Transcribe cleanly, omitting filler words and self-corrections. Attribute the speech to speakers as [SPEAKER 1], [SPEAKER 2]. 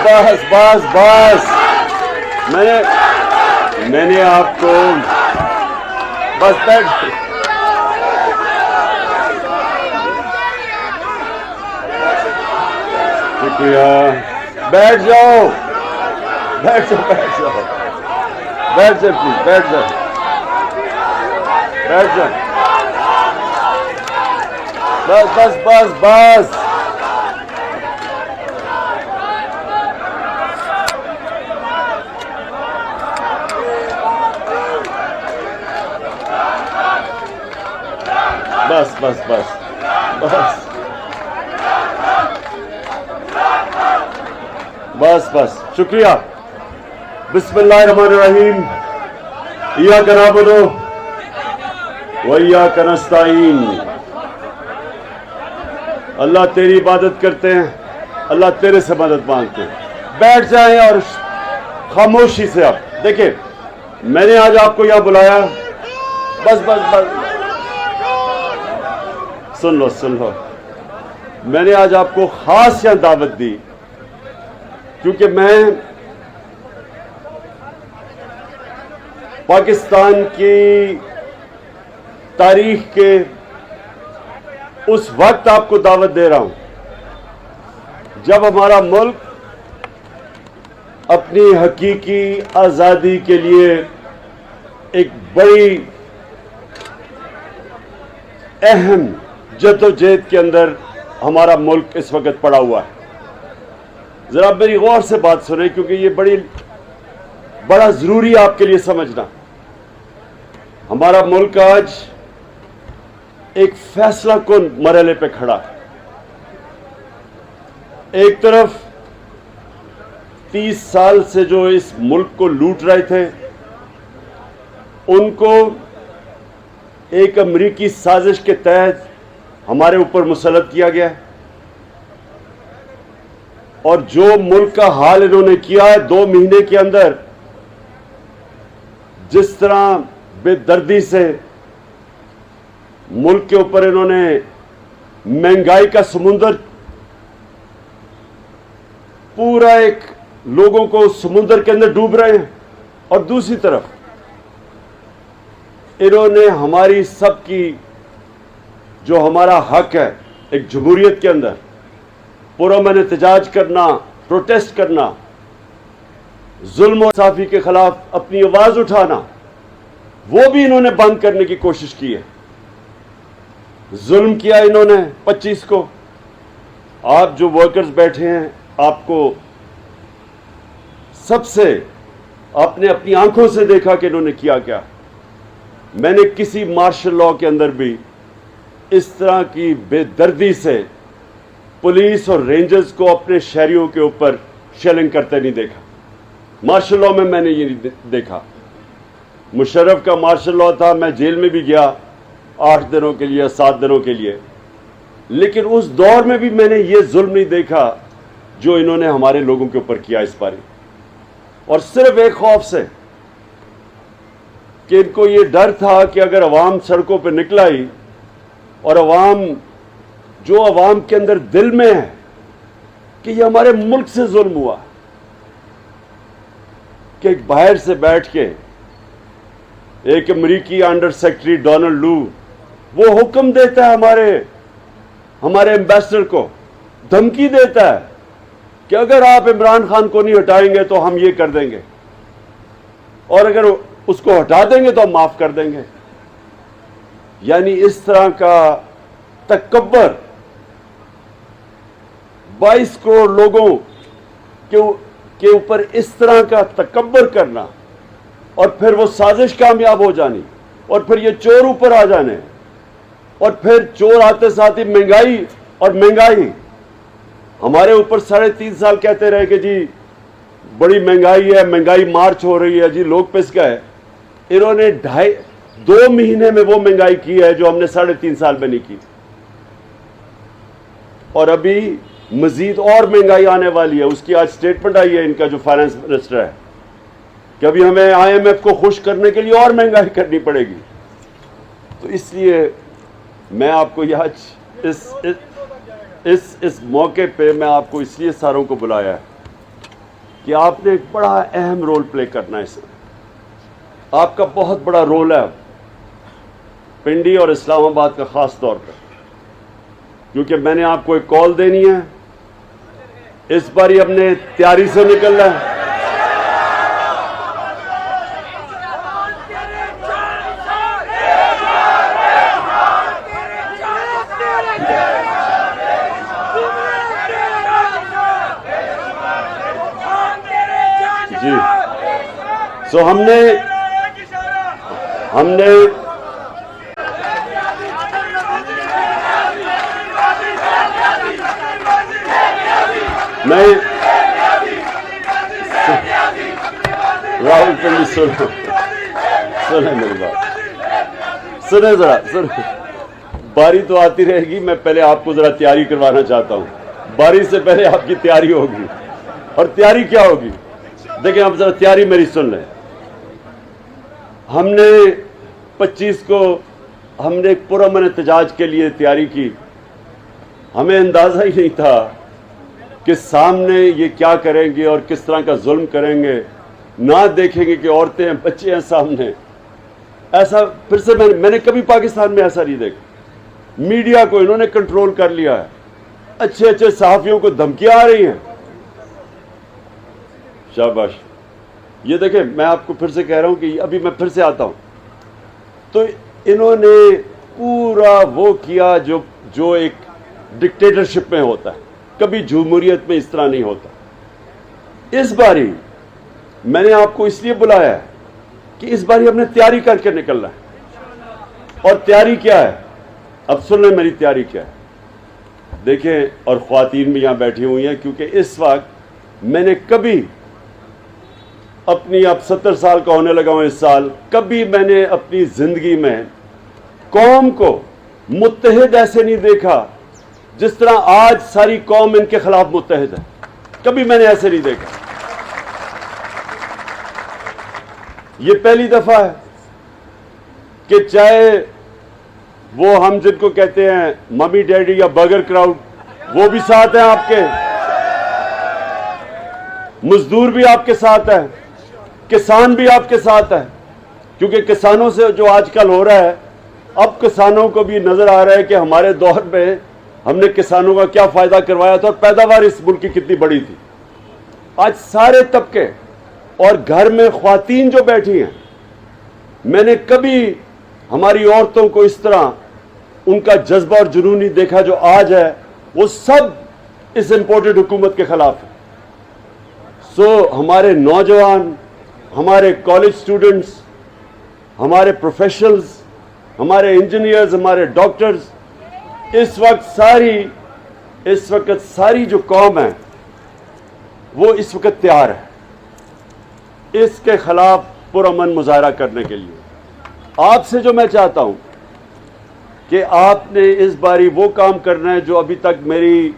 [SPEAKER 1] बस बस बस मैंने आपको बस बैठ शुक्रिया। बैठ जाओ बैठ जाओ बैठ जाओ बैठ जाओ प्लीज बैठ जाओ बैठ जाओ बस बस बस बस बस बस बस बस बस बस शुक्रिया। बिस्मिल्लाहिर्रहमानिर्रहीम इय्याका नअबुदु व इय्याका नस्तईन। अल्लाह तेरी इबादत करते हैं, अल्लाह तेरे से मदद मांगते हैं। बैठ जाएं और खामोशी से आप देखिए, मैंने आज आपको यहां बुलाया। बस बस बस सुन लो मैंने आज आपको खास यहां दावत दी क्योंकि मैं पाकिस्तान की तारीख के उस वक्त आपको दावत दे रहा हूं जब हमारा मुल्क अपनी हकीकी आज़ादी के लिए एक बड़ी अहम जद्दोजहद के अंदर हमारा मुल्क इस वक्त पड़ा हुआ है। जरा मेरी गौर से बात सुने क्योंकि ये बड़ा जरूरी है आपके लिए समझना। हमारा मुल्क आज एक फैसला कुन मरहले पे खड़ा है। एक तरफ 30 साल से जो इस मुल्क को लूट रहे थे उनको एक अमरीकी साजिश के तहत हमारे ऊपर मुसल्लत किया गया है और जो मुल्क का हाल इन्होंने किया है 2 महीने के अंदर, जिस तरह बेदर्दी से मुल्क के ऊपर इन्होंने महंगाई का समुंदर, पूरा एक लोगों को समुंदर के अंदर डूब रहे हैं और दूसरी तरफ इन्होंने हमारी सबकी जो हमारा हक है एक जमहूरियत के अंदर पुरअमन एहतजाज करना, प्रोटेस्ट करना, जुल्म और इंसाफी के खिलाफ अपनी आवाज उठाना, वो भी इन्होंने बंद करने की कोशिश की है। जुल्म किया इन्होंने 25 को। आप जो वर्कर्स बैठे हैं, आपको सबसे आपने अपनी आंखों से देखा कि इन्होंने किया क्या। मैंने किसी मार्शल लॉ के अंदर भी इस तरह की बेदर्दी से पुलिस और रेंजर्स को अपने शहरियों के ऊपर शेलिंग करते नहीं देखा। मार्शल लॉ में मैंने ये नहीं देखा। मुशर्रफ का मार्शल लॉ था, मैं जेल में भी गया 8 दिनों के लिए, 7 दिनों के लिए, लेकिन उस दौर में भी मैंने ये जुल्म नहीं देखा जो इन्होंने हमारे लोगों के ऊपर किया इस बारी। और सिर्फ एक खौफ से कि इनको ये डर था कि अगर अवाम सड़कों पर निकल आई और अवाम जो अवाम के अंदर दिल में है कि ये हमारे मुल्क से जुल्म हुआ, कि बाहर से बैठ के एक अमरीकी अंडर सेक्रेटरी डोनाल्ड लू वो हुक्म देता है हमारे एम्बेसडर को, धमकी देता है कि अगर आप इमरान खान को नहीं हटाएंगे तो हम ये कर देंगे और अगर उसको हटा देंगे तो हम माफ कर देंगे। यानी इस तरह का तकब्बर 22 करोड़ लोगों के ऊपर इस तरह का तकब्बर करना और फिर वो साजिश कामयाब हो जानी और फिर ये चोर ऊपर आ जाने और फिर चोर आते साथ ही महंगाई हमारे ऊपर 3.5 साल कहते रहे कि जी बड़ी महंगाई है, महंगाई मार्च हो रही है जी, लोग पिस गए। इन्होंने 2 महीने में वो महंगाई की है जो हमने 3.5 साल में नहीं की और अभी मजीद और महंगाई आने वाली है। उसकी आज स्टेटमेंट आई है इनका जो फाइनेंस मिनिस्टर है कि अभी हमें IMF को खुश करने के लिए और महंगाई करनी पड़ेगी। तो इसलिए मैं आपको आज इस मौके पे मैं आपको इसलिए सारों को बुलाया है کہ آپ نے ایک بڑا اہم رول پلے کرنا ہے اس میں. آپ کا بہت بڑا رول ہے پنڈی اور اسلام آباد کا خاص طور پر, کیونکہ میں نے آپ کو ایک کال دینی ہے. اس بار ہی ہم نے تیاری سے نکلنا ہے. جی سو ہم نے میں راہل پنڈی سنیں میری بات, سنیں ذرا سنیں. باری تو آتی رہے گی, میں پہلے آپ کو ذرا تیاری کروانا چاہتا ہوں. باری سے پہلے آپ کی تیاری ہوگی, اور تیاری کیا ہوگی دیکھیں آپ ذرا تیاری میری سن لیں. ہم نے 25 کو ہم نے ایک پرامن احتجاج کے لیے تیاری کی. ہمیں اندازہ ہی نہیں تھا کہ سامنے یہ کیا کریں گے اور کس طرح کا ظلم کریں گے. نہ دیکھیں گے کہ عورتیں ہیں, بچے ہیں سامنے. ایسا پھر سے میں نے کبھی پاکستان میں ایسا نہیں دیکھا. میڈیا کو انہوں نے کنٹرول کر لیا ہے. اچھے اچھے صحافیوں کو دھمکیاں آ رہی ہیں. شاباش. یہ دیکھیں میں آپ کو پھر سے کہہ رہا ہوں کہ ابھی میں پھر سے آتا ہوں, تو انہوں نے پورا وہ کیا جو ایک ڈکٹیٹرشپ میں ہوتا ہے. کبھی جمہوریت میں اس طرح نہیں ہوتا. اس باری میں نے آپ کو اس لیے بلایا ہے کہ اس باری ہم نے تیاری کر کے نکلنا ہے. اور تیاری کیا ہے, اب سن لیں میری تیاری کیا ہے. دیکھیں, اور خواتین بھی یہاں بیٹھی ہوئی ہیں, کیونکہ اس وقت میں نے کبھی اپنی, اب 70 سال کا ہونے لگا ہوں اس سال, کبھی میں نے اپنی زندگی میں قوم کو متحد ایسے نہیں دیکھا جس طرح آج ساری قوم ان کے خلاف متحد ہے. کبھی میں نے ایسے نہیں دیکھا. یہ پہلی دفعہ ہے کہ چاہے وہ ہم جن کو کہتے ہیں ممی ڈیڈی یا برگر کراؤڈ, وہ بھی ساتھ ہیں آپ کے, مزدور بھی آپ کے ساتھ ہیں, کسان بھی آپ کے ساتھ ہے. کیونکہ کسانوں سے جو آج کل ہو رہا ہے, اب کسانوں کو بھی نظر آ رہا ہے کہ ہمارے دور میں ہم نے کسانوں کا کیا فائدہ کروایا تھا اور پیداوار اس ملک کی کتنی بڑی تھی. آج سارے طبقے اور گھر میں خواتین جو بیٹھی ہیں, میں نے کبھی ہماری عورتوں کو اس طرح ان کا جذبہ اور جنون نہیں دیکھا جو آج ہے. وہ سب اس امپورٹڈ حکومت کے خلاف ہے. سو ہمارے نوجوان, ہمارے کالج سٹوڈنٹس, ہمارے پروفیشنلز, ہمارے انجینئرز, ہمارے ڈاکٹرز, اس وقت ساری جو قوم ہے وہ اس وقت تیار ہے اس کے خلاف پرامن مظاہرہ کرنے کے لیے. آپ سے جو میں چاہتا ہوں کہ آپ نے اس باری وہ کام کرنا ہے جو ابھی تک میری